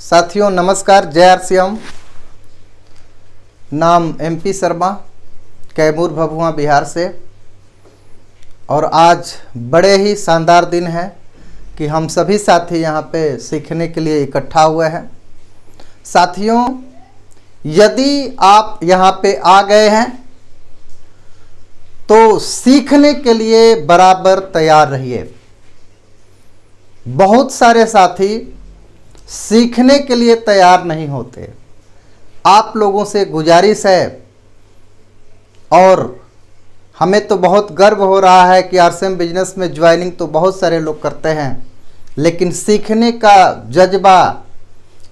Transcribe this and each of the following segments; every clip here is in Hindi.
साथियों नमस्कार, जय आरसीएम। नाम MP शर्मा, कैमूर भभुआ बिहार से। और आज बड़े ही शानदार दिन है कि हम सभी साथी यहाँ पे सीखने के लिए इकट्ठा हुए हैं। साथियों, यदि आप यहाँ पे आ गए हैं तो सीखने के लिए बराबर तैयार रहिए। बहुत सारे साथी सीखने के लिए तैयार नहीं होते। आप लोगों से गुजारिश है, और हमें तो बहुत गर्व हो रहा है कि आरसीएम बिजनेस में ज्वाइनिंग तो बहुत सारे लोग करते हैं, लेकिन सीखने का जज्बा,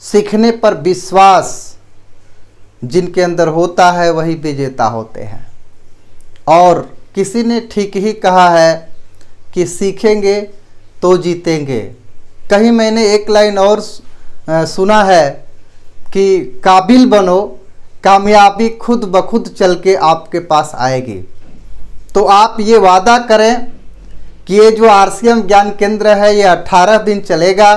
सीखने पर विश्वास जिनके अंदर होता है वही विजेता होते हैं। और किसी ने ठीक ही कहा है कि सीखेंगे तो जीतेंगे। कहीं मैंने एक लाइन और सुना है कि काबिल बनो, कामयाबी खुद ब खुद चल के आपके पास आएगी। तो आप ये वादा करें कि ये जो आरसीएम ज्ञान केंद्र है ये 18 दिन चलेगा,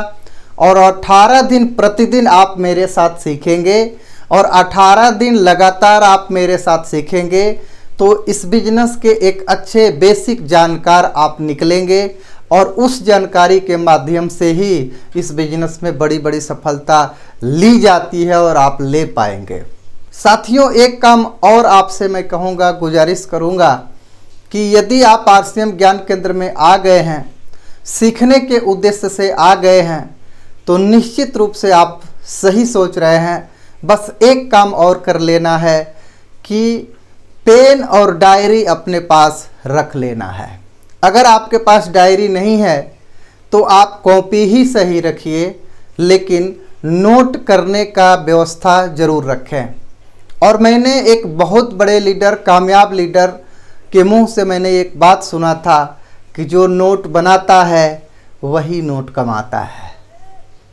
और 18 दिन प्रतिदिन आप मेरे साथ सीखेंगे, और 18 दिन लगातार आप मेरे साथ सीखेंगे तो इस बिजनेस के एक अच्छे बेसिक जानकार आप निकलेंगे, और उस जानकारी के माध्यम से ही इस बिजनेस में बड़ी बड़ी सफलता ली जाती है और आप ले पाएंगे। साथियों, एक काम और आपसे मैं कहूँगा, गुजारिश करूँगा कि यदि आप आरसीएम ज्ञान केंद्र में आ गए हैं, सीखने के उद्देश्य से आ गए हैं, तो निश्चित रूप से आप सही सोच रहे हैं। बस एक काम और कर लेना है कि पेन और डायरी अपने पास रख लेना है। अगर आपके पास डायरी नहीं है तो आप कॉपी ही सही रखिए, लेकिन नोट करने का व्यवस्था ज़रूर रखें। और मैंने एक बहुत बड़े लीडर, कामयाब लीडर के मुंह से मैंने एक बात सुना था कि जो नोट बनाता है वही नोट कमाता है।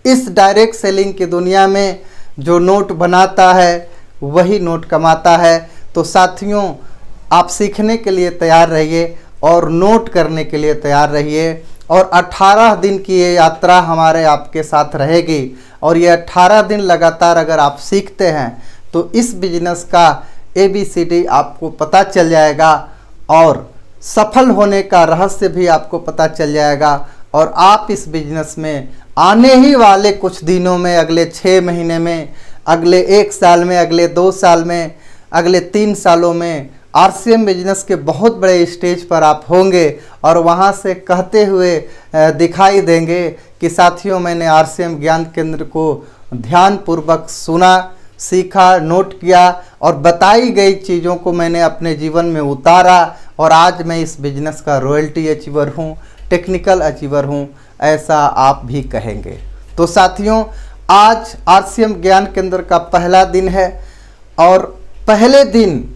इस डायरेक्ट सेलिंग की दुनिया में जो नोट बनाता है वही नोट कमाता है। तो साथियों, आप सीखने के लिए तैयार रहिए और नोट करने के लिए तैयार रहिए। और 18 दिन की ये यात्रा हमारे आपके साथ रहेगी, और ये 18 दिन लगातार अगर आप सीखते हैं तो इस बिजनेस का ABCD आपको पता चल जाएगा, और सफल होने का रहस्य भी आपको पता चल जाएगा। और आप इस बिजनेस में आने ही वाले कुछ दिनों में, अगले 6 महीने में, अगले 1 साल में, अगले 2 साल में, अगले 3 सालों में आरसीएम बिजनेस के बहुत बड़े स्टेज पर आप होंगे, और वहाँ से कहते हुए दिखाई देंगे कि साथियों, मैंने आरसीएम ज्ञान केंद्र को ध्यानपूर्वक सुना, सीखा, नोट किया, और बताई गई चीज़ों को मैंने अपने जीवन में उतारा, और आज मैं इस बिजनेस का रॉयल्टी अचीवर हूँ, टेक्निकल अचीवर हूँ, ऐसा आप भी कहेंगे। तो साथियों, आज आरसीएम ज्ञान केंद्र का पहला दिन है, और पहले दिन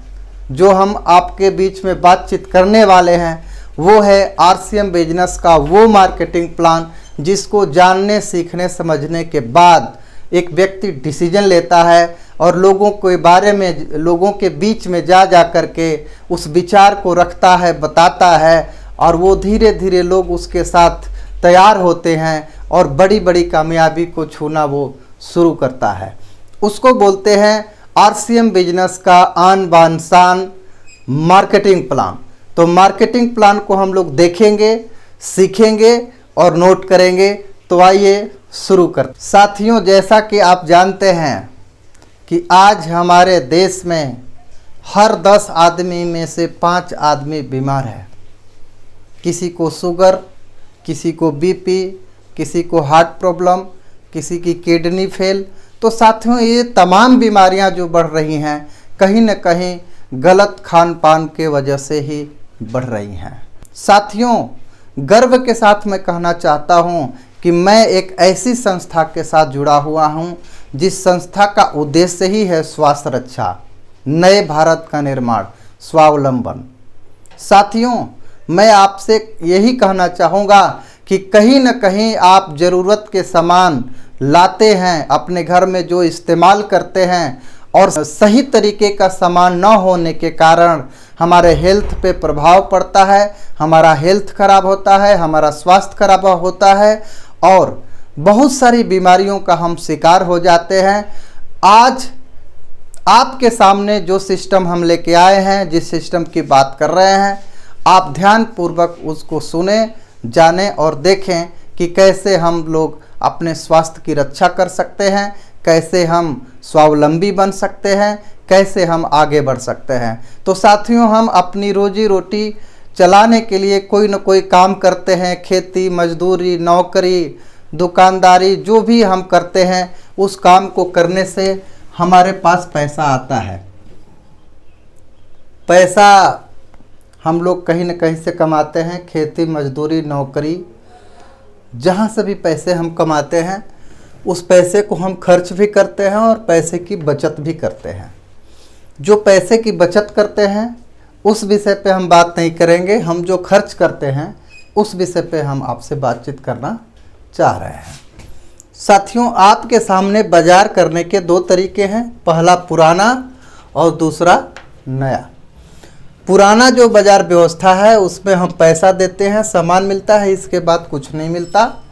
जो हम आपके बीच में बातचीत करने वाले हैं वो है आरसीएम बिजनेस का वो मार्केटिंग प्लान जिसको जानने, सीखने, समझने के बाद एक व्यक्ति डिसीजन लेता है, और लोगों के बारे में, लोगों के बीच में जा कर के उस विचार को रखता है, बताता है, और वो धीरे धीरे लोग उसके साथ तैयार होते हैं, और बड़ी बड़ी कामयाबी को छूना वो शुरू करता है। उसको बोलते हैं आरसीएम बिजनेस का आन बान शान मार्केटिंग प्लान। तो मार्केटिंग प्लान को हम लोग देखेंगे, सीखेंगे और नोट करेंगे। तो आइए शुरू करते। साथियों, जैसा कि आप जानते हैं कि आज हमारे देश में हर 10 आदमी में से 5 आदमी बीमार है। किसी को शुगर, किसी को BP, किसी को हार्ट प्रॉब्लम, किसी की किडनी फेल। तो साथियों, ये तमाम बीमारियां जो बढ़ रही हैं कहीं न कहीं गलत खान पान के वजह से ही बढ़ रही हैं। साथियों, गर्व के साथ मैं कहना चाहता हूं कि मैं एक ऐसी संस्था के साथ जुड़ा हुआ हूं जिस संस्था का उद्देश्य ही है स्वास्थ्य रक्षा, नए भारत का निर्माण, स्वावलंबन। साथियों, मैं आपसे यही कहना चाहूँगा कि कहीं न कहीं आप ज़रूरत के सामान लाते हैं अपने घर में, जो इस्तेमाल करते हैं, और सही तरीके का सामान न होने के कारण हमारे हेल्थ पे प्रभाव पड़ता है, हमारा हेल्थ खराब होता है, हमारा स्वास्थ्य खराब होता है, और बहुत सारी बीमारियों का हम शिकार हो जाते हैं। आज आपके सामने जो सिस्टम हम लेके आए हैं, जिस सिस्टम की बात कर रहे हैं, आप ध्यानपूर्वक उसको सुने, जानें और देखें कि कैसे हम लोग अपने स्वास्थ्य की रक्षा कर सकते हैं, कैसे हम स्वावलंबी बन सकते हैं, कैसे हम आगे बढ़ सकते हैं। तो साथियों, हम अपनी रोजी रोटी चलाने के लिए कोई न कोई काम करते हैं। खेती, मजदूरी, नौकरी, दुकानदारी, जो भी हम करते हैं उस काम को करने से हमारे पास पैसा आता है। पैसा हम लोग कहीं न कहीं से कमाते हैं। खेती, मजदूरी, नौकरी, जहाँ से भी पैसे हम कमाते हैं उस पैसे को हम खर्च भी करते हैं और पैसे की बचत भी करते हैं। जो पैसे की बचत करते हैं उस विषय पे हम बात नहीं करेंगे। हम जो खर्च करते हैं उस विषय पे हम आपसे बातचीत करना चाह रहे हैं। साथियों, आपके सामने बाजार करने के दो तरीके हैं। पहला पुराना और दूसरा नया। पुराना जो बाजार व्यवस्था है उसमें हम पैसा देते हैं, सामान मिलता है, इसके बाद कुछ नहीं मिलता।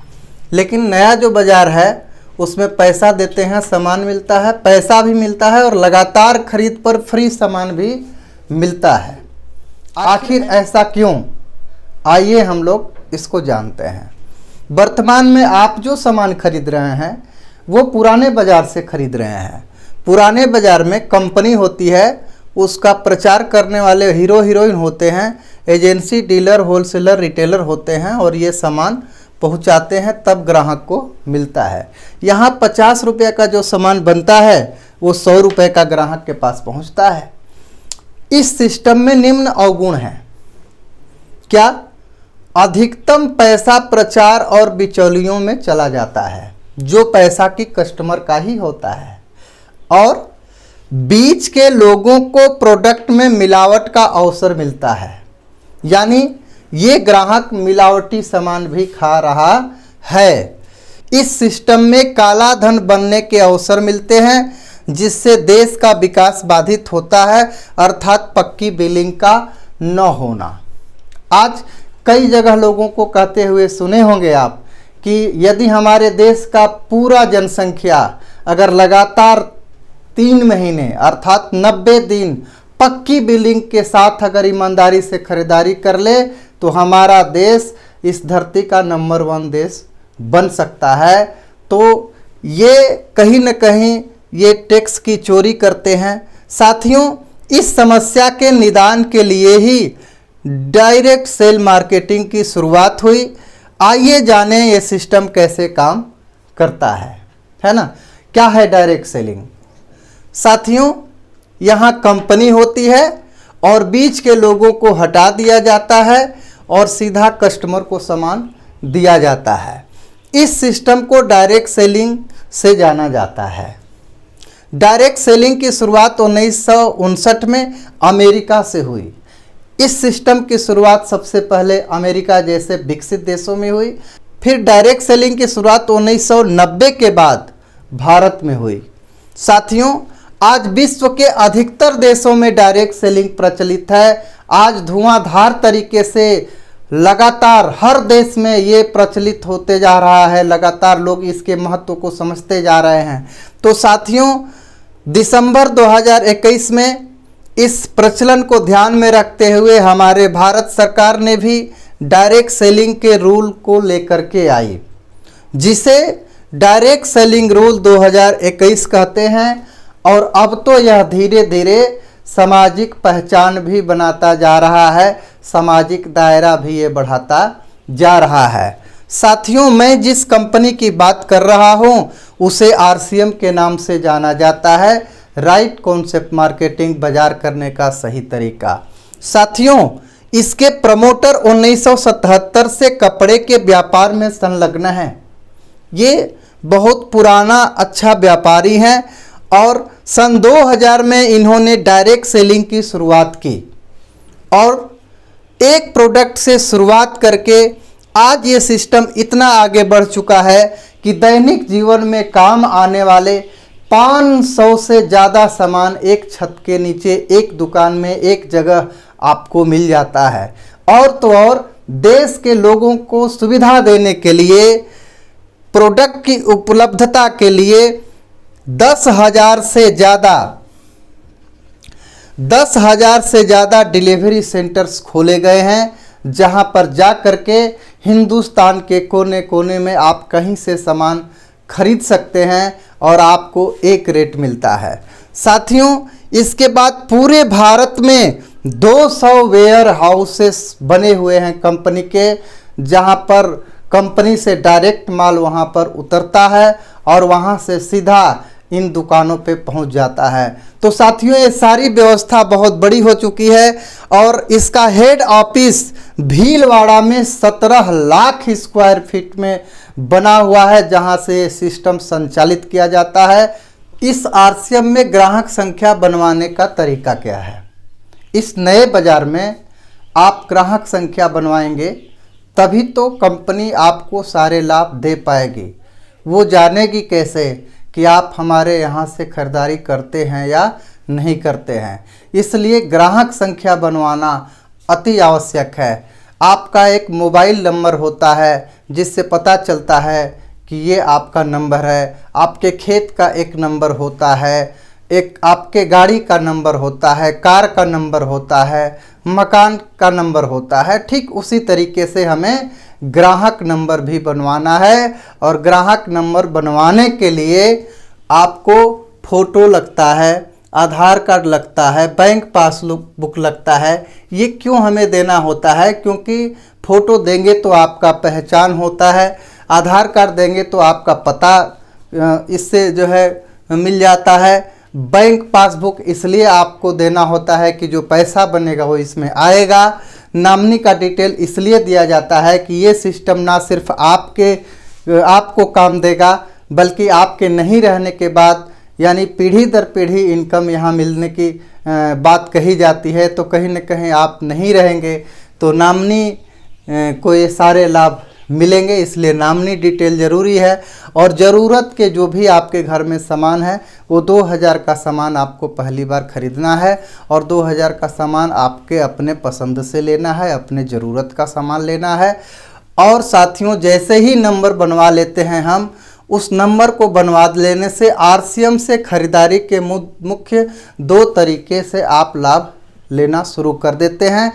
लेकिन नया जो बाजार है उसमें पैसा देते हैं, सामान मिलता है, पैसा भी मिलता है और लगातार खरीद पर फ्री सामान भी मिलता है। आखिर ऐसा क्यों? आइए हम लोग इसको जानते हैं। वर्तमान में आप जो सामान खरीद रहे हैं वो पुराने बाजार से खरीद रहे हैं। पुराने बाजार में कंपनी होती है, उसका प्रचार करने वाले हीरो हीरोइन होते हैं, एजेंसी, डीलर, होलसेलर, रिटेलर होते हैं और ये सामान पहुंचाते हैं, तब ग्राहक को मिलता है। यहाँ 50 रुपये का जो सामान बनता है वो 100 रुपये का ग्राहक के पास पहुंचता है। इस सिस्टम में निम्न अवगुण हैं। क्या? अधिकतम पैसा प्रचार और बिचौलियों में चला जाता है, जो पैसा की कस्टमर का ही होता है, और बीच के लोगों को प्रोडक्ट में मिलावट का अवसर मिलता है। यानी ये ग्राहक मिलावटी सामान भी खा रहा है। इस सिस्टम में काला धन बनने के अवसर मिलते हैं, जिससे देश का विकास बाधित होता है, अर्थात पक्की बिलिंग का न होना। आज कई जगह लोगों को कहते हुए सुने होंगे आप कि यदि हमारे देश का पूरा जनसंख्या अगर लगातार 3 महीने अर्थात 90 दिन पक्की बिलिंग के साथ अगर ईमानदारी से खरीदारी कर ले तो हमारा देश इस धरती का नंबर 1 देश बन सकता है। तो ये कहीं न कहीं ये टैक्स की चोरी करते हैं। साथियों, इस समस्या के निदान के लिए ही डायरेक्ट सेल मार्केटिंग की शुरुआत हुई। आइए जानें ये सिस्टम कैसे काम करता है ना। क्या है डायरेक्ट सेलिंग? साथियों, यहाँ कंपनी होती है और बीच के लोगों को हटा दिया जाता है और सीधा कस्टमर को सामान दिया जाता है। इस सिस्टम को डायरेक्ट सेलिंग से जाना जाता है। डायरेक्ट सेलिंग की शुरुआत 1959 में अमेरिका से हुई। इस सिस्टम की शुरुआत सबसे पहले अमेरिका जैसे विकसित देशों में हुई। फिर डायरेक्ट सेलिंग की शुरुआत 1990 के बाद भारत में हुई। साथियों, आज विश्व के अधिकतर देशों में डायरेक्ट सेलिंग प्रचलित है। आज धुआंधार तरीके से लगातार हर देश में ये प्रचलित होते जा रहा है। लगातार लोग इसके महत्व को समझते जा रहे हैं। तो साथियों, दिसंबर 2021 में इस प्रचलन को ध्यान में रखते हुए हमारे भारत सरकार ने भी डायरेक्ट सेलिंग के रूल को लेकर के आई, जिसे डायरेक्ट सेलिंग रूल 2021 कहते हैं। और अब तो यह धीरे धीरे सामाजिक पहचान भी बनाता जा रहा है, सामाजिक दायरा भी ये बढ़ाता जा रहा है। साथियों, मैं जिस कंपनी की बात कर रहा हूँ उसे RCM के नाम से जाना जाता है, राइट कॉन्सेप्ट मार्केटिंग, बाजार करने का सही तरीका। साथियों, इसके प्रमोटर 1977 से कपड़े के व्यापार में संलग्न हैं। ये बहुत पुराना अच्छा व्यापारी हैं और सन 2000 में इन्होंने डायरेक्ट सेलिंग की शुरुआत की और एक प्रोडक्ट से शुरुआत करके आज ये सिस्टम इतना आगे बढ़ चुका है कि दैनिक जीवन में काम आने वाले 500 से ज़्यादा सामान एक छत के नीचे, एक दुकान में, एक जगह आपको मिल जाता है। और तो और देश के लोगों को सुविधा देने के लिए प्रोडक्ट की उपलब्धता के लिए 10,000 से ज़्यादा डिलीवरी सेंटर्स खोले गए हैं, जहां पर जा कर के हिंदुस्तान के कोने कोने में आप कहीं से सामान खरीद सकते हैं और आपको एक रेट मिलता है। साथियों, इसके बाद पूरे भारत में 200 वेयर हाउसेस बने हुए हैं कंपनी के, जहां पर कंपनी से डायरेक्ट माल वहां पर उतरता है और वहां से सीधा इन दुकानों पे पहुंच जाता है। तो साथियों, ये सारी व्यवस्था बहुत बड़ी हो चुकी है और इसका हेड ऑफिस भीलवाड़ा में 17 लाख स्क्वायर फीट में बना हुआ है, जहां से सिस्टम संचालित किया जाता है। इस आरसीएम में ग्राहक संख्या बनवाने का तरीका क्या है? इस नए बाजार में आप ग्राहक संख्या बनवाएंगे तभी तो कंपनी आपको सारे लाभ दे पाएगी। वो जानेगी कैसे कि आप हमारे यहाँ से खरीदारी करते हैं या नहीं करते हैं। इसलिए ग्राहक संख्या बनवाना अति आवश्यक है। आपका एक मोबाइल नंबर होता है जिससे पता चलता है कि ये आपका नंबर है। आपके खेत का एक नंबर होता है, एक आपके गाड़ी का नंबर होता है, कार का नंबर होता है, मकान का नंबर होता है। ठीक उसी तरीके से हमें ग्राहक नंबर भी बनवाना है और ग्राहक नंबर बनवाने के लिए आपको फ़ोटो लगता है, आधार कार्ड लगता है, बैंक पासबुक लगता है। ये क्यों हमें देना होता है? क्योंकि फ़ोटो देंगे तो आपका पहचान होता है, आधार कार्ड देंगे तो आपका पता इससे जो है मिल जाता है। बैंक पासबुक इसलिए आपको देना होता है कि जो पैसा बनेगा वो इसमें आएगा। नॉमिनी का डिटेल इसलिए दिया जाता है कि ये सिस्टम ना सिर्फ आपको काम देगा, बल्कि आपके नहीं रहने के बाद यानी पीढ़ी दर पीढ़ी इनकम यहाँ मिलने की बात कही जाती है। तो कहीं न कहीं आप नहीं रहेंगे तो नॉमिनी को ये सारे लाभ मिलेंगे, इसलिए नॉमिनी डिटेल ज़रूरी है। और ज़रूरत के जो भी आपके घर में सामान है वो 2000 का सामान आपको पहली बार ख़रीदना है और 2000 का सामान आपके अपने पसंद से लेना है, अपने ज़रूरत का सामान लेना है। और साथियों, जैसे ही नंबर बनवा लेते हैं हम, उस नंबर को बनवा लेने से आरसीएम से ख़रीदारी के मुख्य 2 तरीके से आप लाभ लेना शुरू कर देते हैं।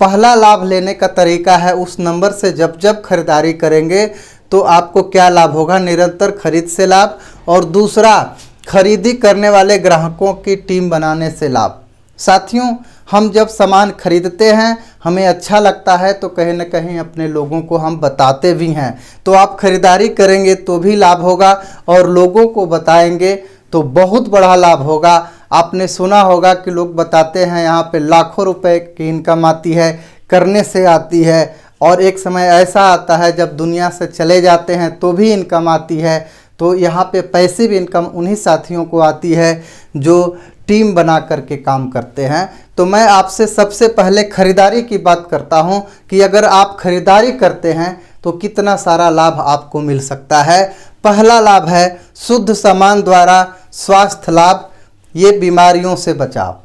पहला लाभ लेने का तरीका है उस नंबर से जब खरीदारी करेंगे तो आपको क्या लाभ होगा? निरंतर खरीद से लाभ। और दूसरा, खरीदी करने वाले ग्राहकों की टीम बनाने से लाभ। साथियों, हम जब सामान खरीदते हैं, हमें अच्छा लगता है तो कहीं न कहीं अपने लोगों को हम बताते भी हैं। तो आप खरीदारी करेंगे तो भी लाभ होगा और लोगों को बताएंगे तो बहुत बड़ा लाभ होगा। आपने सुना होगा कि लोग बताते हैं यहाँ पे लाखों रुपए की इनकम आती है, करने से आती है, और एक समय ऐसा आता है जब दुनिया से चले जाते हैं तो भी इनकम आती है। तो यहाँ पे पैसिव इनकम उन्हीं साथियों को आती है जो टीम बना करके काम करते हैं। तो मैं आपसे सबसे पहले खरीदारी की बात करता हूँ कि अगर आप खरीदारी करते हैं तो कितना सारा लाभ आपको मिल सकता है। पहला लाभ है शुद्ध सामान द्वारा स्वास्थ्य लाभ, ये बीमारियों से बचाव।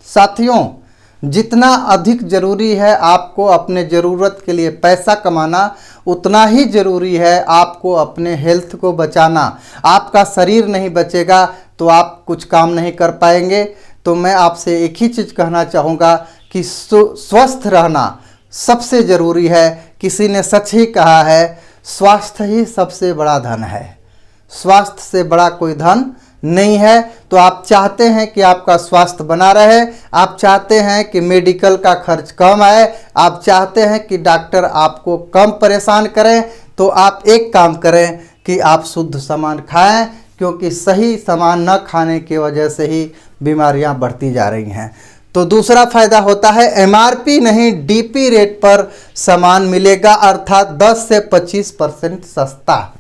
साथियों, जितना अधिक ज़रूरी है आपको अपने ज़रूरत के लिए पैसा कमाना, उतना ही ज़रूरी है आपको अपने हेल्थ को बचाना। आपका शरीर नहीं बचेगा तो आप कुछ काम नहीं कर पाएंगे। तो मैं आपसे एक ही चीज़ कहना चाहूँगा कि स्वस्थ रहना सबसे ज़रूरी है। किसी ने सच ही कहा है, स्वास्थ्य ही सबसे बड़ा धन है। स्वास्थ्य से बड़ा कोई धन नहीं है। तो आप चाहते हैं कि आपका स्वास्थ्य बना रहे, आप चाहते हैं कि मेडिकल का खर्च कम आए, आप चाहते हैं कि डॉक्टर आपको कम परेशान करें, तो आप एक काम करें कि आप शुद्ध सामान खाएं, क्योंकि सही सामान न खाने की वजह से ही बीमारियां बढ़ती जा रही हैं। तो दूसरा फ़ायदा होता है एमआरपी नहीं डीपी रेट पर सामान मिलेगा, अर्थात 10 से 25% सस्ता।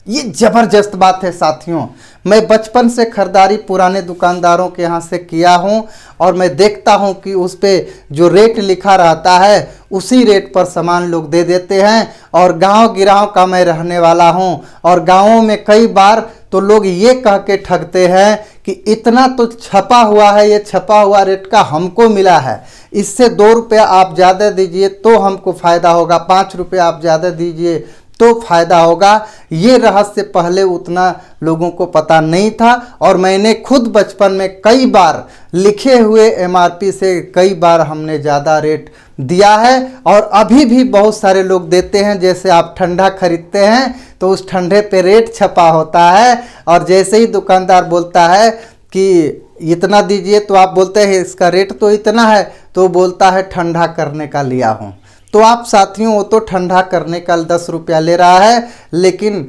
ये ज़बरदस्त बात है साथियों। मैं बचपन से खरीदारी पुराने दुकानदारों के यहाँ से किया हूँ और मैं देखता हूँ कि उस पर जो रेट लिखा रहता है उसी रेट पर सामान लोग दे देते हैं। और गांव गिराव का मैं रहने वाला हूँ और गांवों में कई बार तो लोग ये कह के ठगते हैं कि इतना तो छपा हुआ है, ये छपा हुआ रेट का हमको मिला है, इससे 2 रुपया आप ज़्यादा दीजिए तो हमको फ़ायदा होगा, 5 रुपये आप ज़्यादा दीजिए तो फ़ायदा होगा। ये रहस्य पहले उतना लोगों को पता नहीं था और मैंने खुद बचपन में कई बार लिखे हुए MRP से कई बार हमने ज़्यादा रेट दिया है और अभी भी बहुत सारे लोग देते हैं। जैसे आप ठंडा खरीदते हैं तो उस ठंडे पे रेट छपा होता है और जैसे ही दुकानदार बोलता है कि इतना दीजिए तो आप बोलते हैं इसका रेट तो इतना है, तो बोलता है ठंडा करने का लिया हूँ। तो आप साथियों वो तो ठंडा करने का 10 रुपया ले रहा है, लेकिन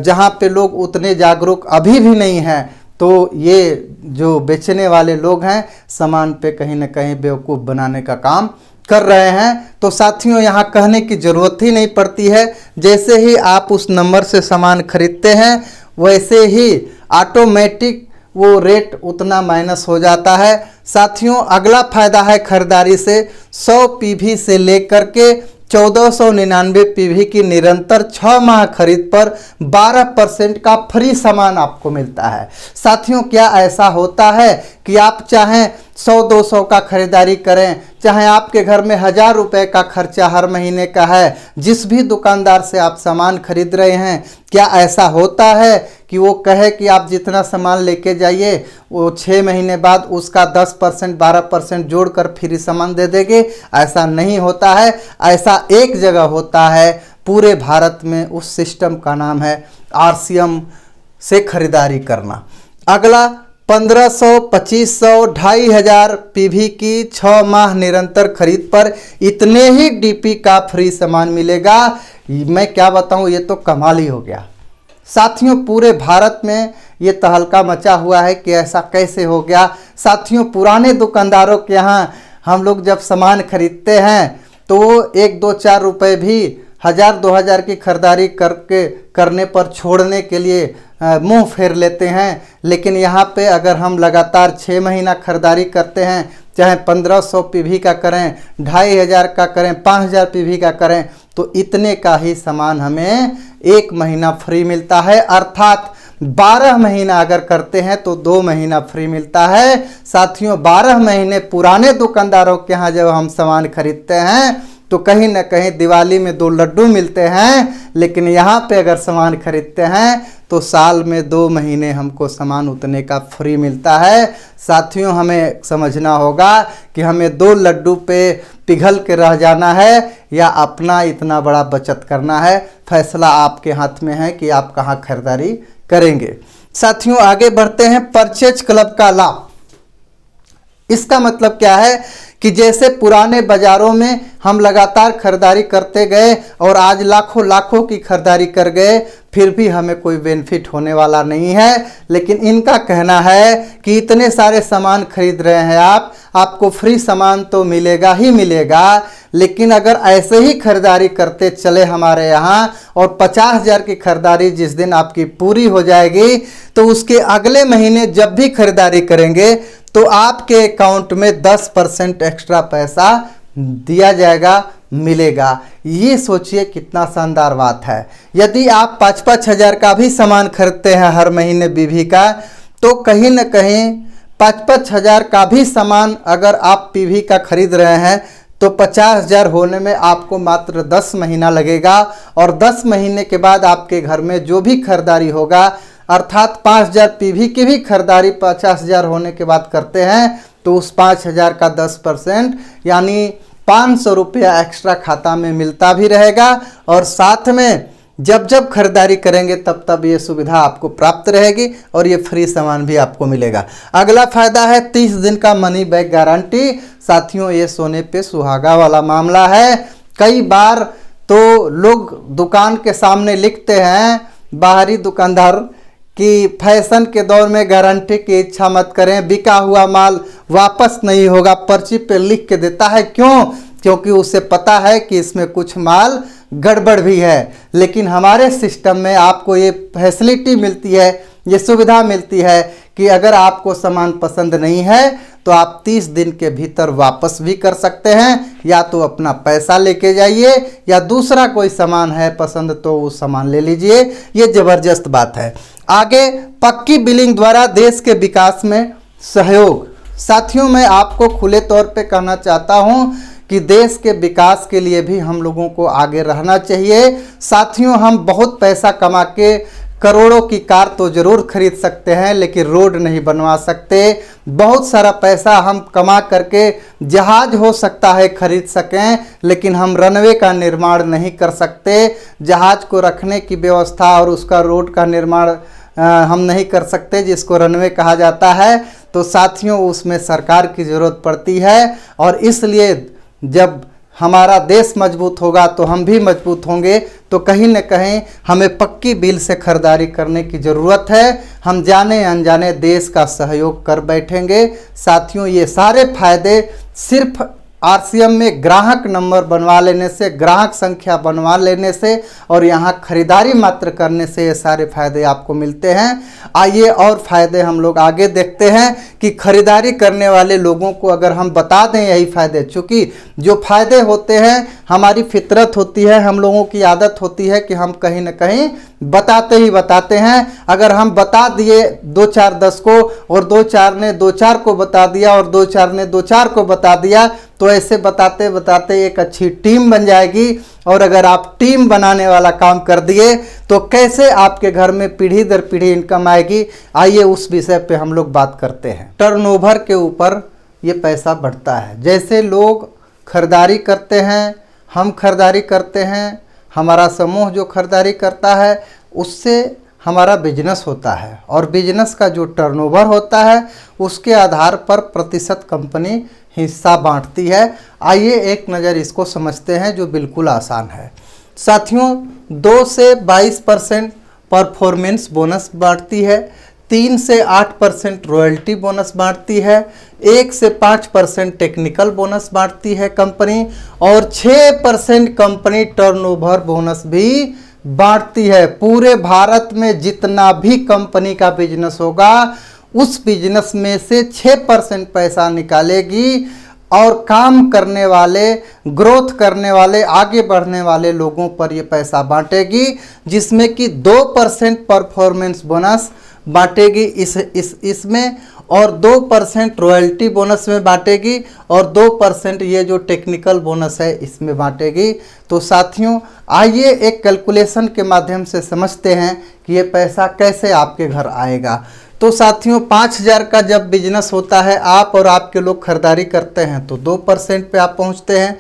जहाँ पे लोग उतने जागरूक अभी भी नहीं हैं तो ये जो बेचने वाले लोग हैं सामान पे कहीं ना कहीं बेवकूफ़ बनाने का काम कर रहे हैं। तो साथियों यहाँ कहने की ज़रूरत ही नहीं पड़ती है, जैसे ही आप उस नंबर से सामान खरीदते हैं वैसे ही ऑटोमेटिक वो रेट उतना माइनस हो जाता है। साथियों अगला फ़ायदा है खरीदारी से 100 PV से लेकर के 1499 PV की निरंतर 6 माह खरीद पर 12% का फ्री सामान आपको मिलता है। साथियों क्या ऐसा होता है कि आप चाहें 100-200 का खरीदारी करें, चाहे आपके घर में 1000 रुपये का खर्चा हर महीने का है, जिस भी दुकानदार से आप सामान खरीद रहे हैं, क्या ऐसा होता है कि वो कहे कि आप जितना सामान लेके जाइए वो 6 महीने बाद उसका 10% 12% जोड़कर फ्री सामान दे देंगे? ऐसा नहीं होता है। ऐसा एक जगह होता है पूरे भारत में, उस सिस्टम का नाम है RCM से खरीदारी करना। अगला 1500, 2500, 2500 PV की 6 माह निरंतर खरीद पर इतने ही DP का फ्री सामान मिलेगा। मैं क्या बताऊं, ये तो कमाल ही हो गया। साथियों पूरे भारत में ये तहलका मचा हुआ है कि ऐसा कैसे हो गया। साथियों पुराने दुकानदारों के यहाँ हम लोग जब सामान खरीदते हैं तो 1-2-4 रुपये भी 1000-2000 की खरीदारी करने पर छोड़ने के लिए मुंह फेर लेते हैं। लेकिन यहाँ पे अगर हम लगातार 6 महीना खरीदारी करते हैं, चाहे 1500 PV का करें, 2500 का करें, 5000 PV का करें, तो इतने का ही सामान हमें 1 महीना फ्री मिलता है। अर्थात 12 महीना अगर करते हैं तो 2 महीना फ्री मिलता है। साथियों 12 महीने पुराने दुकानदारों के यहाँ जब हम सामान खरीदते हैं तो कहीं ना कहीं दिवाली में 2 लड्डू मिलते हैं, लेकिन यहाँ पे अगर सामान खरीदते हैं तो साल में 2 महीने हमको सामान उतने का फ्री मिलता है। साथियों हमें समझना होगा कि हमें 2 लड्डू पे पिघल के रह जाना है या अपना इतना बड़ा बचत करना है। फैसला आपके हाथ में है कि आप कहाँ खरीदारी करेंगे। साथियों आगे बढ़ते हैं परचेज क्लब का लाभ। इसका मतलब क्या है कि जैसे पुराने बाज़ारों में हम लगातार खरीदारी करते गए और आज लाखों लाखों की खरीदारी कर गए, फिर भी हमें कोई बेनिफिट होने वाला नहीं है। लेकिन इनका कहना है कि इतने सारे सामान खरीद रहे हैं आपको फ्री सामान तो मिलेगा ही मिलेगा, लेकिन अगर ऐसे ही खरीदारी करते चले हमारे यहाँ और 50,000 की खरीदारी जिस दिन आपकी पूरी हो जाएगी तो उसके अगले महीने जब भी खरीदारी करेंगे तो आपके अकाउंट में 10% एक्स्ट्रा पैसा दिया जाएगा, मिलेगा। ये सोचिए कितना शानदार बात है। यदि आप 5-5 हज़ार का भी सामान खरीदते हैं हर महीने बीवी का, तो कहीं ना कहीं 5-5 हज़ार का भी सामान अगर आप पीवी का खरीद रहे हैं तो 50,000 होने में आपको मात्र 10 महीना लगेगा और 10 महीने के बाद आपके घर में जो भी खरीदारी होगा, अर्थात 5,000 पीवी की भी खरीदारी 50,000 होने के बाद करते हैं तो उस 5,000 का 10% यानी 500 रुपया एक्स्ट्रा खाता में मिलता भी रहेगा और साथ में जब जब खरीदारी करेंगे तब तब ये सुविधा आपको प्राप्त रहेगी और ये फ्री सामान भी आपको मिलेगा। अगला फायदा है 30 दिन का मनी बैक गारंटी। साथियों ये सोने पे सुहागा वाला मामला है। कई बार तो लोग दुकान के सामने लिखते हैं बाहरी दुकानदार कि फैशन के दौर में गारंटी की इच्छा मत करें, बिका हुआ माल वापस नहीं होगा, पर्ची पे लिख के देता है। क्यों? क्योंकि उसे पता है कि इसमें कुछ माल गड़बड़ भी है। लेकिन हमारे सिस्टम में आपको ये फैसिलिटी मिलती है, ये सुविधा मिलती है कि अगर आपको सामान पसंद नहीं है तो आप 30 दिन के भीतर वापस भी कर सकते हैं, या तो अपना पैसा लेके जाइए या दूसरा कोई सामान है पसंद तो वो सामान ले लीजिए। ये ज़बरदस्त बात है। आगे पक्की बिलिंग द्वारा देश के विकास में सहयोग। साथियों मैं आपको खुले तौर पे कहना चाहता हूँ कि देश के विकास के लिए भी हम लोगों को आगे रहना चाहिए। साथियों, हम बहुत पैसा कमा के करोड़ों की कार तो ज़रूर खरीद सकते हैं, लेकिन रोड नहीं बनवा सकते। बहुत सारा पैसा हम कमा करके जहाज हो सकता है खरीद सकें, लेकिन हम रनवे का निर्माण नहीं कर सकते। जहाज को रखने की व्यवस्था और उसका रोड का निर्माण हम नहीं कर सकते, जिसको रनवे कहा जाता है। तो साथियों, उसमें सरकार की ज़रूरत पड़ती है, और इसलिए जब हमारा देश मजबूत होगा तो हम भी मजबूत होंगे। तो कहीं न कहीं हमें पक्की बिल से खरीदारी करने की ज़रूरत है। हम जाने अनजाने देश का सहयोग कर बैठेंगे। साथियों, ये सारे फायदे सिर्फ आरसीएम में ग्राहक नंबर बनवा लेने से, ग्राहक संख्या बनवा लेने से और यहाँ खरीदारी मात्र करने से ये सारे फायदे आपको मिलते हैं। आइए और फायदे हम लोग आगे देखते हैं कि खरीदारी करने वाले लोगों को अगर हम बता दें यही फायदे, चूँकि जो फायदे होते हैं हमारी फितरत होती है, हम लोगों की आदत होती है कि हम कहीं ना कहीं बताते ही बताते हैं। अगर हम बता दिए 2 4 10 को, और 2 4 ने 2 4 को बता दिया, और 2 4 ने 2 4 को बता दिया, तो ऐसे बताते बताते एक अच्छी टीम बन जाएगी। और अगर आप टीम बनाने वाला काम कर दिए तो कैसे आपके घर में पीढ़ी दर पीढ़ी इनकम आएगी। आइए उस विषय पे हम लोग बात करते हैं। टर्नओवर के ऊपर ये पैसा बढ़ता है। जैसे लोग खरीदारी करते हैं, हम खरीदारी करते हैं, हमारा समूह जो खरीदारी करता है, उससे हमारा बिजनेस होता है, और बिजनेस का जो टर्नओवर होता है उसके आधार पर प्रतिशत कंपनी हिस्सा बांटती है। आइए एक नज़र इसको समझते हैं, जो बिल्कुल आसान है। साथियों, 2 से 22% परफॉर्मेंस बोनस बांटती है, 3 से 8% रॉयल्टी बोनस बांटती है, 1 से 5% टेक्निकल बोनस बांटती है कंपनी, और 6% कंपनी टर्नओवर बोनस भी बांटती है। पूरे भारत में जितना भी कंपनी का बिजनेस होगा उस बिजनेस में से 6% पैसा निकालेगी, और काम करने वाले, ग्रोथ करने वाले, आगे बढ़ने वाले लोगों पर ये पैसा बांटेगी, जिसमें कि 2% परफॉर्मेंस बोनस बांटेगी इसमें, और 2% रॉयल्टी बोनस में बांटेगी, और 2% ये जो टेक्निकल बोनस है इसमें बांटेगी। तो साथियों, आइए एक कैलकुलेशन के माध्यम से समझते हैं कि ये पैसा कैसे आपके घर आएगा। तो साथियों, 5000 का जब बिजनेस होता है, आप और आपके लोग खरीदारी करते हैं, तो 2% पे आप पहुंचते हैं।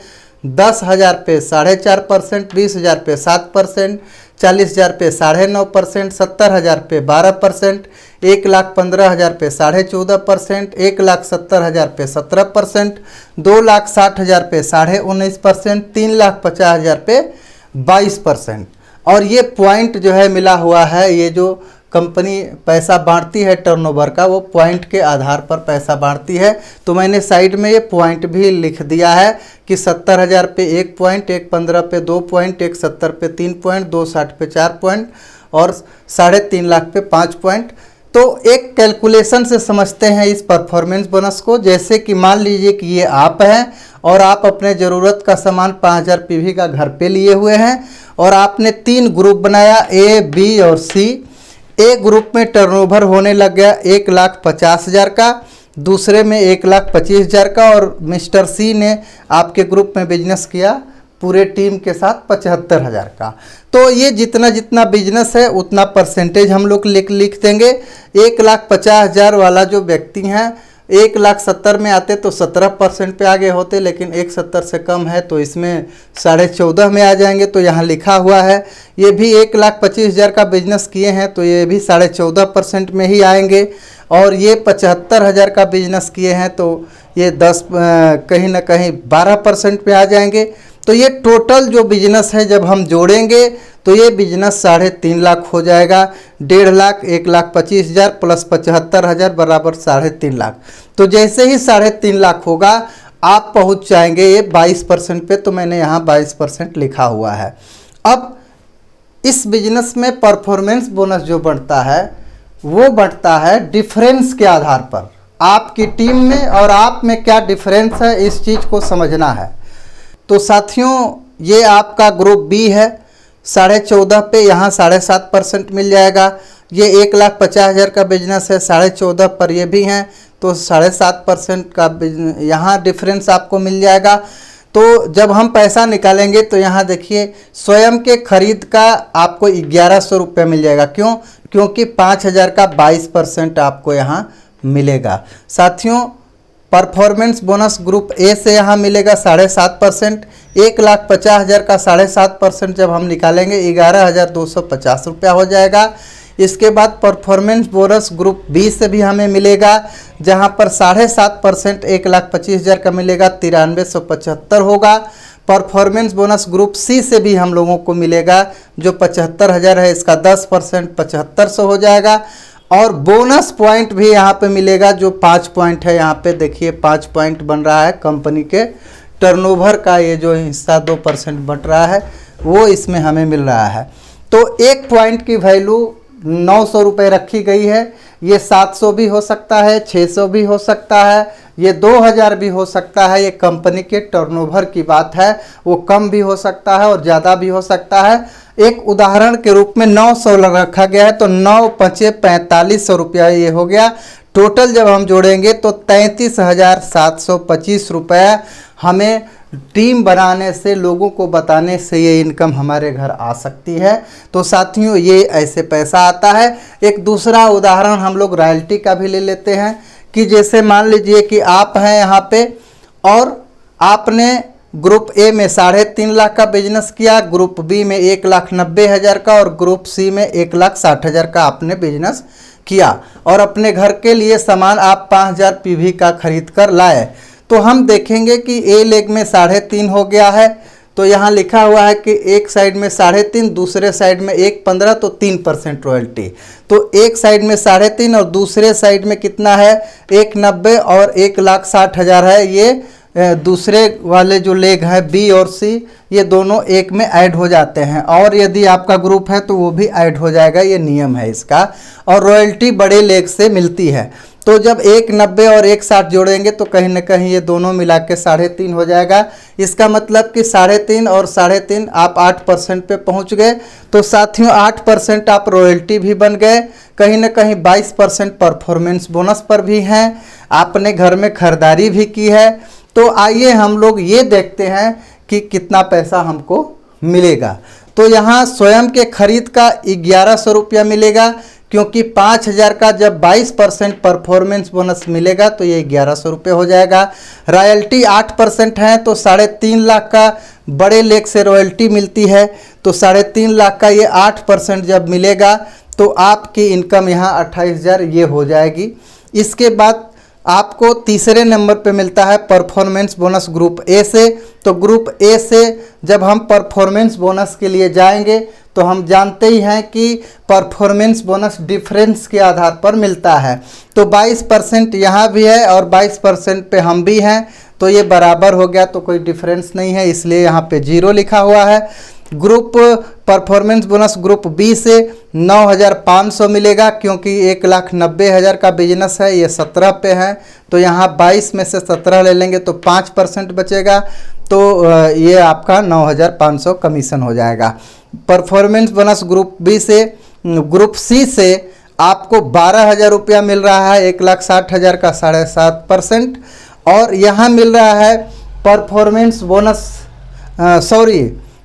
10,000 पे 4.5%, 20,000 पे 7%, 40,000 पे 9.5%, 70,000 पे 12%, 1,15,000 पे 14.5%, 1,70,000 पे 17%, 2,60,000 पे 19.5%, 3,50,000 पे 22%। और ये पॉइंट जो है मिला हुआ है, ये जो कंपनी पैसा बांटती है टर्नओवर का, वो पॉइंट के आधार पर पैसा बांटती है। तो मैंने साइड में ये पॉइंट भी लिख दिया है कि 70,000 पे 1 पॉइंट, 1,15 पे 2 पॉइंट, 1,70 पे 3 पॉइंट, 2,60 पे 4 पॉइंट, और 3.5 लाख पे 5 पॉइंट। तो एक कैलकुलेशन से समझते हैं इस परफॉर्मेंस बोनस को। जैसे कि मान लीजिए कि ये आप हैं और आप अपने ज़रूरत का सामान 5000 पीवी का घर पे लिए हुए हैं, और आपने 3 ग्रुप बनाया, ए, बी और सी। ए ग्रुप में टर्नओवर होने लग गया 1,50,000 का, दूसरे में 1,25,000 का, और मिस्टर सी ने आपके ग्रुप में बिजनेस किया पूरे टीम के साथ 75,000 का। तो ये जितना जितना बिजनेस है उतना परसेंटेज हम लोग लिख देंगे। 1,50,000 वाला जो व्यक्ति हैं, 1,70,000 में आते तो 17% पे आगे होते, लेकिन 1,70,000 से कम है तो इसमें 14.5 में आ जाएंगे। तो यहाँ लिखा हुआ है, ये भी 1,25,000 का बिजनेस किए हैं तो ये भी 14.5% में ही आएंगे, और ये 75,000 का बिजनेस किए हैं तो ये 10 कहीं ना कहीं 12% पे आ जाएंगे। तो ये टोटल जो बिजनेस है जब हम जोड़ेंगे तो ये बिजनेस 3.5 लाख हो जाएगा। 1.5 लाख, 1,25,000 प्लस 75,000 बराबर 3.5 लाख। तो जैसे ही 3.5 लाख होगा आप पहुंच जाएंगे ये 22% पे। तो मैंने यहाँ 22% लिखा हुआ है। अब इस बिजनेस में परफॉर्मेंस बोनस जो बढ़ता है वो बढ़ता है डिफरेंस के आधार पर। आपकी टीम में और आप में क्या डिफरेंस है, इस चीज़ को समझना है। तो साथियों, ये आपका ग्रुप बी है, 14.5 पे यहाँ 7.5% मिल जाएगा। ये 1,50,000 का बिजनेस है, 14.5 पर ये भी हैं, तो 7.5% का यहाँ डिफरेंस आपको मिल जाएगा। तो जब हम पैसा निकालेंगे तो यहाँ देखिए स्वयं के खरीद का आपको 1100 रुपये मिल जाएगा। क्यों? क्योंकि 5000 का 22% आपको यहाँ मिलेगा। साथियों, परफॉर्मेंस बोनस ग्रुप ए से यहाँ मिलेगा 7.5%। 1,50,000 का 7.5% जब हम निकालेंगे 11,250 रुपया हो जाएगा। इसके बाद परफॉर्मेंस बोनस ग्रुप बी से भी हमें मिलेगा, जहाँ पर 7.5% 1,25,000 का मिलेगा, 9375 होगा। परफॉर्मेंस बोनस ग्रुप सी से भी हम लोगों को मिलेगा जो 75,000 है, इसका 10% 7500 हो जाएगा। और बोनस पॉइंट भी यहाँ पे मिलेगा जो 5 पॉइंट है। यहाँ पे देखिए 5 पॉइंट बन रहा है, कंपनी के टर्नओवर का ये जो हिस्सा 2% बट रहा है वो इसमें हमें मिल रहा है। तो एक पॉइंट की वैल्यू 900 रुपये रखी गई है। ये 700 भी हो सकता है, 600 भी हो सकता है, ये 2000 भी हो सकता है। ये कंपनी के टर्नओवर की बात है, वो कम भी हो सकता है और ज़्यादा भी हो सकता है। एक उदाहरण के रूप में 900 रखा गया है तो 9 पचे 4500 रुपया ये हो गया। टोटल जब हम जोड़ेंगे तो 33,725 रुपये हमें टीम बनाने से, लोगों को बताने से ये इनकम हमारे घर आ सकती है। तो साथियों, ये ऐसे पैसा आता है। एक दूसरा उदाहरण हम लोग रॉयल्टी का भी ले लेते हैं कि जैसे मान लीजिए कि आप हैं यहाँ पे और आपने ग्रुप ए में 3.5 लाख का बिजनेस किया, ग्रुप बी में 1,90,000 का और ग्रुप सी में 1,60,000 का आपने बिजनेस किया और अपने घर के लिए सामान आप 5,000 पीवी का खरीद कर लाए। तो हम देखेंगे कि ए लेग में 3.5 हो गया है, तो यहाँ लिखा हुआ है कि एक साइड में 3.5, दूसरे साइड में 1.15, तो 3% रॉयल्टी। तो एक साइड में 3.5 और दूसरे साइड में कितना है 1,90 और 1,60,000 है। ये दूसरे वाले जो लेग है बी और सी, ये दोनों एक में ऐड हो जाते हैं और यदि आपका ग्रुप है तो वो भी ऐड हो जाएगा, ये नियम है इसका। और रॉयल्टी बड़े लेग से मिलती है। तो जब 1,90 और 1,60 जोड़ेंगे तो कहीं ना कहीं ये दोनों मिला के 3.5 हो जाएगा। इसका मतलब कि 3.5 और 3.5 आप 8% पे पहुंच गए। तो साथियों 8% आप रॉयल्टी भी बन गए, कहीं ना कहीं 22% परफॉर्मेंस बोनस पर भी हैं, आपने घर में खरीदारी भी की है। तो आइए हम लोग ये देखते हैं कि कितना पैसा हमको मिलेगा। तो यहाँ स्वयं के खरीद का 1100 रुपया मिलेगा, क्योंकि 5,000 का जब 22% परफॉर्मेंस बोनस मिलेगा तो ये 1100 रुपये हो जाएगा। रॉयल्टी 8% है तो 3.5 लाख का बड़े लेग से रॉयल्टी मिलती है, तो 3.5 लाख का ये 8% जब मिलेगा तो आपकी इनकम यहाँ 28,000 ये हो जाएगी। इसके बाद आपको तीसरे नंबर पे मिलता है परफॉर्मेंस बोनस ग्रुप ए से। तो ग्रुप ए से जब हम परफॉर्मेंस बोनस के लिए जाएंगे तो हम जानते ही हैं कि परफॉर्मेंस बोनस डिफरेंस के आधार पर मिलता है। तो 22% यहाँ भी है और 22% पे हम भी हैं, तो ये बराबर हो गया, तो कोई डिफरेंस नहीं है, इसलिए यहाँ पे 0 लिखा हुआ है। Group performance bonus group B से 9,500 मिलेगा, क्योंकि 1,90,000 का बिजनेस है, ये 17 पे है, तो यहाँ 22 में से 17 ले लेंगे तो 5% बचेगा, तो ये आपका 9,500 कमीशन हो जाएगा। परफॉर्मेंस बोनस ग्रुप बी से ग्रुप सी से आपको 12,000 रुपया मिल रहा है, 1,60,000 का 7.5%। और यहाँ मिल रहा है परफॉर्मेंस बोनस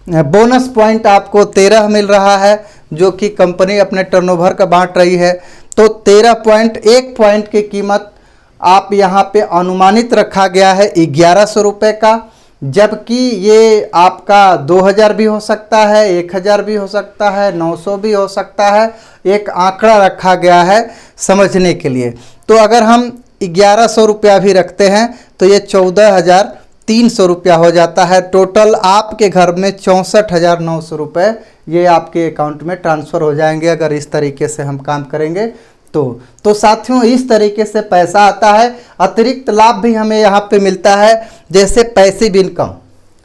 बोनस पॉइंट आपको 13 मिल रहा है, जो कि कंपनी अपने टर्नओवर का बांट रही है। तो 13 पॉइंट, एक पॉइंट की कीमत आप यहाँ पे अनुमानित रखा गया है 1100 रुपये का, जबकि ये आपका 2000 भी हो सकता है, 1000 भी हो सकता है, 900 भी हो सकता है। एक आंकड़ा रखा गया है समझने के लिए। तो अगर हम 1100 रुपया भी रखते हैं तो ये 14,300 रुपया हो जाता है। टोटल आपके घर में 64,900 रुपये ये आपके अकाउंट में ट्रांसफ़र हो जाएंगे अगर इस तरीके से हम काम करेंगे तो साथियों इस तरीके से पैसा आता है। अतिरिक्त लाभ भी हमें यहाँ पे मिलता है, जैसे पैसिव इनकम।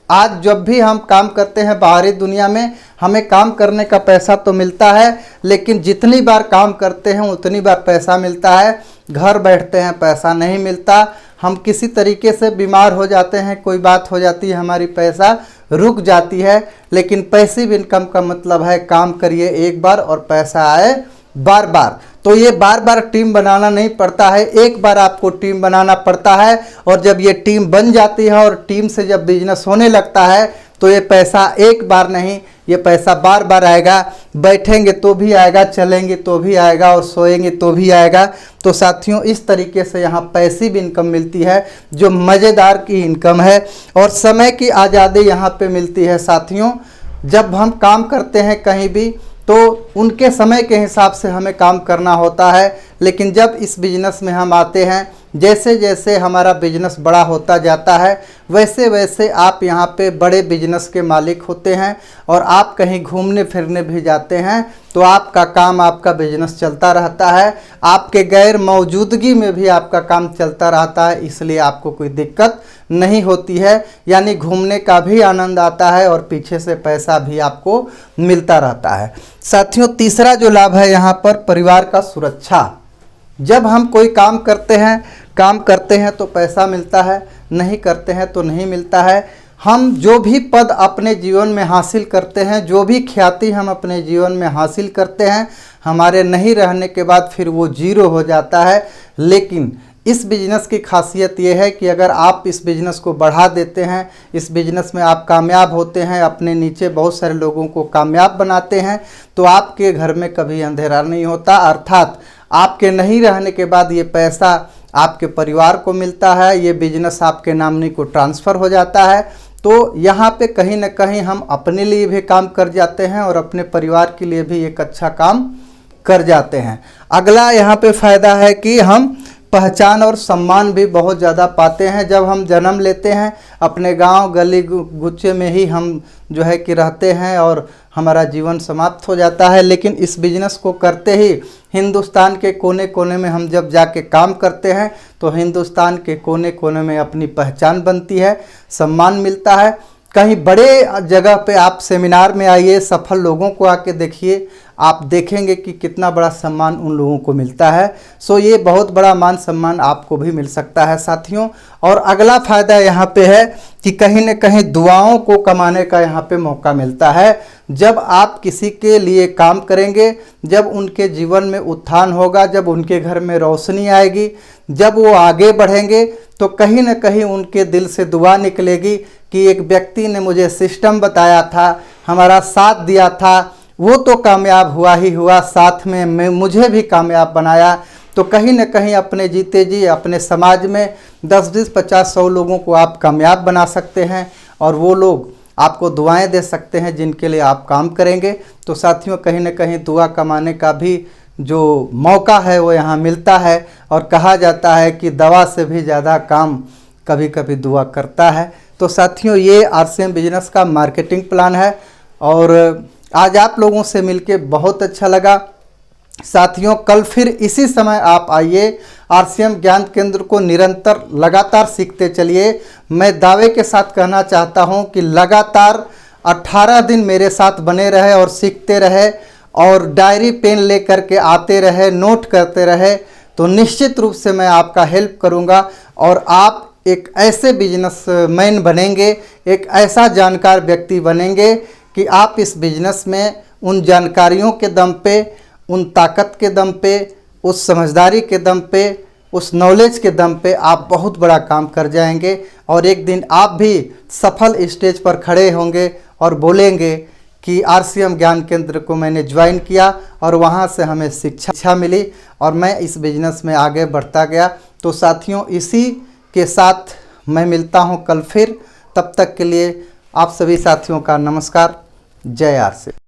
आज जब भी हम काम करते हैं बाहरी दुनिया में, हमें काम करने का पैसा तो मिलता है, लेकिन जितनी बार काम करते हैं उतनी बार पैसा मिलता है। घर बैठते हैं पैसा नहीं मिलता, हम किसी तरीके से बीमार हो जाते हैं, कोई बात हो जाती है, हमारी पैसा रुक जाती है। लेकिन पैसिव इनकम का मतलब है काम करिए एक बार और पैसा आए बार बार। तो ये बार बार टीम बनाना नहीं पड़ता है, एक बार आपको टीम बनाना पड़ता है। और जब ये टीम बन जाती है और टीम से जब बिजनेस होने लगता है तो ये पैसा एक बार नहीं, ये पैसा बार बार आएगा। बैठेंगे तो भी आएगा, चलेंगे तो भी आएगा और सोएंगे तो भी आएगा। तो साथियों, इस तरीके से यहाँ पैसिव इनकम मिलती है जो मज़ेदार की इनकम है। और समय की आज़ादी यहाँ पे मिलती है साथियों। जब हम काम करते हैं कहीं भी तो उनके समय के हिसाब से हमें काम करना होता है, लेकिन जब इस बिज़नेस में हम आते हैं, जैसे जैसे हमारा बिजनेस बड़ा होता जाता है वैसे वैसे आप यहाँ पे बड़े बिजनेस के मालिक होते हैं। और आप कहीं घूमने फिरने भी जाते हैं तो आपका काम, आपका बिजनेस चलता रहता है। आपके गैर मौजूदगी में भी आपका काम चलता रहता है, इसलिए आपको कोई दिक्कत नहीं होती है। यानी घूमने का भी आनंद आता है और पीछे से पैसा भी आपको मिलता रहता है। साथियों, तीसरा जो लाभ है यहाँ पर परिवार का सुरक्षा। जब हम कोई काम करते हैं तो पैसा मिलता है, नहीं करते हैं तो नहीं मिलता है। हम जो भी पद अपने जीवन में हासिल करते हैं, जो भी ख्याति हम अपने जीवन में हासिल करते हैं, हमारे नहीं रहने के बाद फिर वो जीरो हो जाता है। लेकिन इस बिज़नेस की खासियत ये है कि अगर आप इस बिज़नेस को बढ़ा देते हैं, इस बिज़नेस में आप कामयाब होते हैं, अपने नीचे बहुत सारे लोगों को कामयाब बनाते हैं, तो आपके घर में कभी अंधेरा नहीं होता। अर्थात आपके नहीं रहने के बाद ये पैसा आपके परिवार को मिलता है, ये बिज़नेस आपके नामनी को ट्रांसफ़र हो जाता है। तो यहाँ पे कहीं ना कहीं हम अपने लिए भी काम कर जाते हैं और अपने परिवार के लिए भी एक अच्छा काम कर जाते हैं। अगला यहाँ पे फ़ायदा है कि हम पहचान और सम्मान भी बहुत ज़्यादा पाते हैं। जब हम जन्म लेते हैं अपने गांव गली गुच्चे में ही हम जो है कि रहते हैं और हमारा जीवन समाप्त हो जाता है, लेकिन इस बिज़नेस को करते ही हिंदुस्तान के कोने कोने में हम जब जाके काम करते हैं तो हिंदुस्तान के कोने कोने में अपनी पहचान बनती है, सम्मान मिलता है। कहीं बड़े जगह पे आप सेमिनार में आइए, सफल लोगों को आके देखिए, आप देखेंगे कि कितना बड़ा सम्मान उन लोगों को मिलता है। सो ये बहुत बड़ा मान सम्मान आपको भी मिल सकता है साथियों। और अगला फ़ायदा यहाँ पे है कि कहीं न कहीं दुआओं को कमाने का यहाँ पे मौका मिलता है। जब आप किसी के लिए काम करेंगे, जब उनके जीवन में उत्थान होगा, जब उनके घर में रोशनी आएगी, जब वो आगे बढ़ेंगे, तो कहीं न कहीं उनके दिल से दुआ निकलेगी कि एक व्यक्ति ने मुझे सिस्टम बताया था, हमारा साथ दिया था, वो तो कामयाब हुआ ही हुआ, साथ में मुझे भी कामयाब बनाया। तो कहीं न कहीं अपने जीते जी अपने समाज में 10-20, 50-100 लोगों को आप कामयाब बना सकते हैं और वो लोग आपको दुआएं दे सकते हैं जिनके लिए आप काम करेंगे। तो साथियों, कहीं न कहीं दुआ कमाने का भी जो मौका है वो यहाँ मिलता है। और कहा जाता है कि दवा से भी ज़्यादा काम कभी कभी दुआ करता है। तो साथियों, ये आरसीएम बिजनेस का मार्केटिंग प्लान है और आज आप लोगों से मिलके बहुत अच्छा लगा। साथियों, कल फिर इसी समय आप आइए, आरसीएम ज्ञान केंद्र को निरंतर लगातार सीखते चलिए। मैं दावे के साथ कहना चाहता हूं कि लगातार 18 दिन मेरे साथ बने रहे और सीखते रहे और डायरी पेन लेकर के आते रहे, नोट करते रहे, तो निश्चित रूप से मैं आपका हेल्प करूंगा और आप एक ऐसे बिजनेसमैन बनेंगे, एक ऐसा जानकार व्यक्ति बनेंगे कि आप इस बिजनेस में उन जानकारियों के दम पे, उन ताकत के दम पे, उस समझदारी के दम पे, उस नॉलेज के दम पे आप बहुत बड़ा काम कर जाएंगे। और एक दिन आप भी सफल स्टेज पर खड़े होंगे और बोलेंगे कि आरसीएम ज्ञान केंद्र को मैंने ज्वाइन किया और वहाँ से हमें शिक्षा मिली और मैं इस बिजनेस में आगे बढ़ता गया। तो साथियों, इसी के साथ मैं मिलता हूँ कल फिर। तब तक के लिए आप सभी साथियों का नमस्कार। जय आरसीएम।